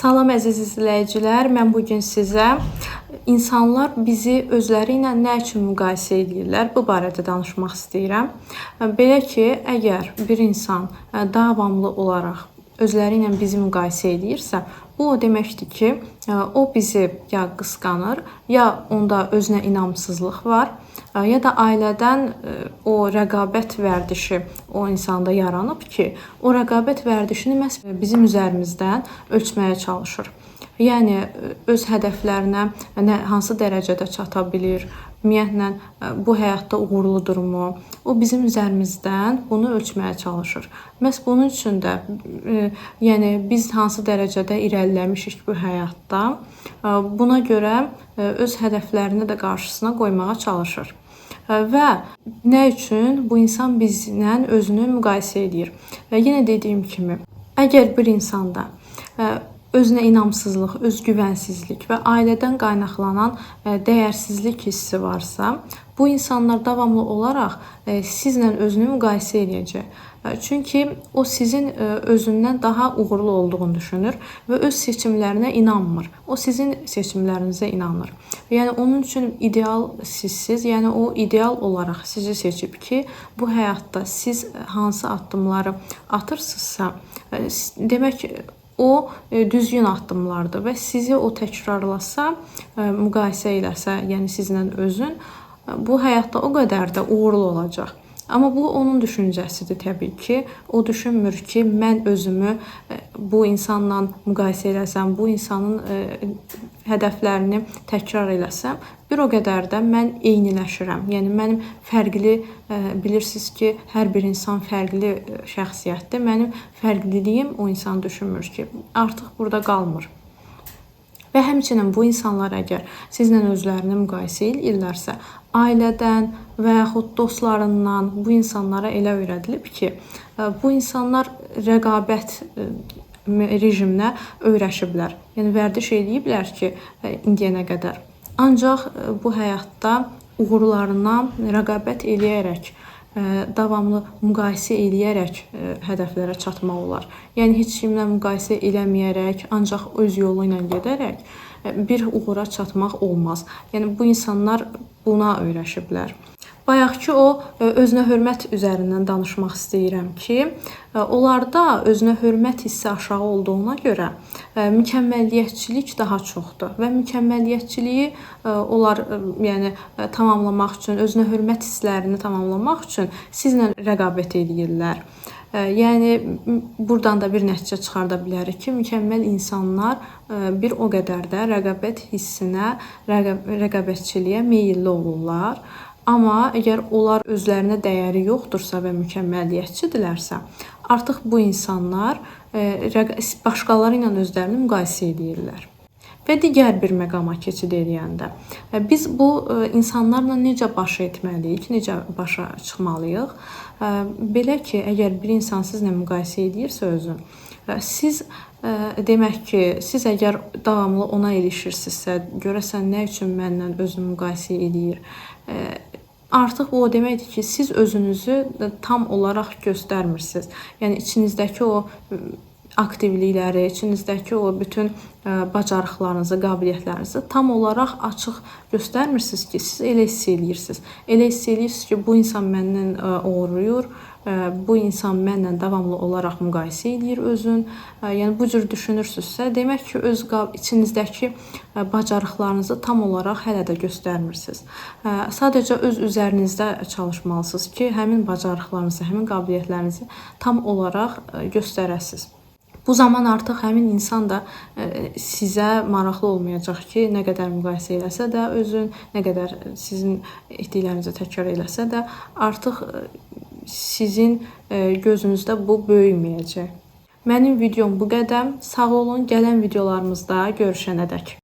Salam əziz izləyicilər, mən bugün sizə insanlar bizi özləri ilə nə üçün müqayisə edirlər, bu barədə danışmaq istəyirəm. Belə ki, əgər bir insan davamlı olaraq özləri ilə bizi müqayisə edirsə, bu o deməkdir ki, o bizi ya qısqanır, ya onda özünə inamsızlıq var, ya da ailədən o rəqabət vərdişi o insanda yaranıb ki, o rəqabət vərdişini məhz bizim üzərimizdən ölçməyə çalışır. Yəni öz hədəflərinə hansı dərəcədə çata bilir, ümumiyyətlə bu həyatda uğurludurmu? O bizim üzərimizdən bunu ölçməyə çalışır. Məhz bunun üçün də yəni biz hansı dərəcədə irəliləmişik bu həyatda, buna görə öz hədəflərini də qarşısına qoymağa çalışır. Və nə üçün bu insan bizlə özünü müqayisə edir? Və yenə dediyim kimi, əgər bir insanda özünə inamsızlıq, özgüvənsizlik və ailədən qaynaqlanan dəyərsizlik hissi varsa, bu insanlar davamlı olaraq sizlə özünü müqayisə edəcək. Çünki o sizin özündən daha uğurlu olduğunu düşünür və öz seçimlərinə inanmır. O sizin seçimlərinizə inanır. Yəni onun üçün ideal sizsiz, yəni o ideal olaraq sizi seçib ki, bu həyatda siz hansı addımları atırsınızsa, demək o düzgün addımlardır və sizi o təkrarlasa, müqayisə eləsə, yəni sizlə özün, bu həyatda o qədər də uğurlu olacaq. Amma bu onun düşüncəsidir təbii ki. O düşünmür ki, mən özümü bu insanla müqayisə eləsəm, bu insanın hədəflərini təkrar eləsəm, bir o qədər də mən eyniləşirəm. Yəni mənim fərqli, bilirsiniz ki, hər bir insan fərqli şəxsiyyətdir. Mənim fərqliliyim o insan düşünmür ki, artıq burada qalmır. Və həmçinin bu insanlar əgər sizlə özlərini müqayisə edirlərsə, ailədən və yaxud dostlarından bu insanlara elə öyrədilib ki, bu insanlar rəqabət rejiminə öyrəşiblər. Yəni vərdiş ediblər ki, indiyənə qədər. Ancaq bu həyatda uğurlarına rəqabət eləyərək, davamlı müqayisə eləyərək hədəflərə çatmaq olar. Yəni heç kimlə müqayisə eləməyərək, ancaq öz yolu ilə gedərək bir uğura çatmaq olmaz. Yəni bu insanlar buna öyrəşiblər. Bayaqki o özünə hörmət üzərindən danışmaq istəyirəm ki, onlarda özünə hörmət hissi aşağı olduğuna görə mükəmməliyyətçilik daha çoxdur və mükəmməliyyətçiliyi onlar yəni tamamlamaq üçün, özünə hörmət hisslərini tamamlamaq üçün sizlə rəqabət edirlər. Yəni buradan da bir nəticə çıxarda bilərik ki, mükəmməl insanlar bir o qədər də rəqabət hissinə, rəqabətçiliyə meyilli olurlar. Amma əgər onlar özlərinə dəyəri yoxdursa və mükəmməliyyətçidirlərsə, artıq bu insanlar başqaları ilə özlərini müqayisə edirlər. Və digər bir məqama keçid edəndə, biz bu insanlarla necə baş etməliyik, necə başa çıxmalıyıq? Belə ki, əgər bir insan sizlə müqayisə edirsə özün, siz demək ki, siz əgər davamlı ona ilişirsinizsə, görəsən nə üçün mənlə özünü müqayisə edir? Artıq bu o deməkdir ki, siz özünüzü tam olaraq göstərmirsiniz. Yəni içinizdəki o aktivlikləri, içinizdəki o bütün bacarıqlarınızı, qabiliyyətlərinizi tam olaraq açıq göstərmirsiniz ki, siz elə hiss edirsiniz. Elə hiss edirsiniz ki, bu insan məndən oğurluyur, bu insan mənlə davamlı olaraq müqayisə edir özün. Yəni bu cür düşünürsünüzsə, demək ki, öz içinizdəki bacarıqlarınızı tam olaraq hələ də göstərmirsiniz. Sadəcə öz üzərinizdə çalışmalısınız ki, həmin bacarıqlarınızı, həmin qabiliyyətlərinizi tam olaraq göstərəsiniz. Bu zaman artıq həmin insan da sizə maraqlı olmayacaq ki, nə qədər müqayisə eləsə də özün, nə qədər sizin etdiklərinizi təkrar eləsə də, artıq sizin gözünüzdə bu böyüməyəcək. Mənim videom bu qədər. Sağ olun, gələn videolarımızda görüşənədək.